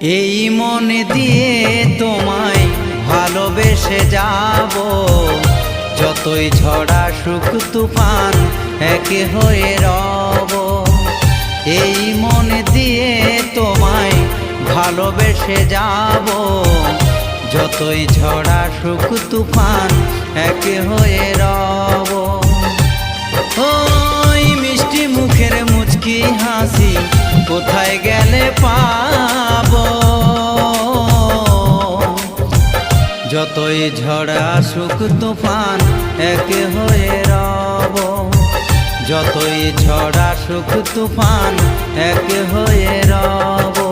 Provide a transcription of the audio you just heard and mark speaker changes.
Speaker 1: এই মনে দিয়ে তোমায় ভালোবেসে যাব, যতই ঝড় আসুক তুফান একে হয়ে রব। এই মনে দিয়ে তোমায় ভালোবেসে যাব, যতই ঝড় আসুক তুফান একে হয়ে রব। ওই মিষ্টি মুখের মুচকি হাসি কোথায় গেলে পাবো, যতই ঝড় আসুক তুফান একে হয়ে রব। যতই ঝড় আসুক তুফান একে হয়ে রব।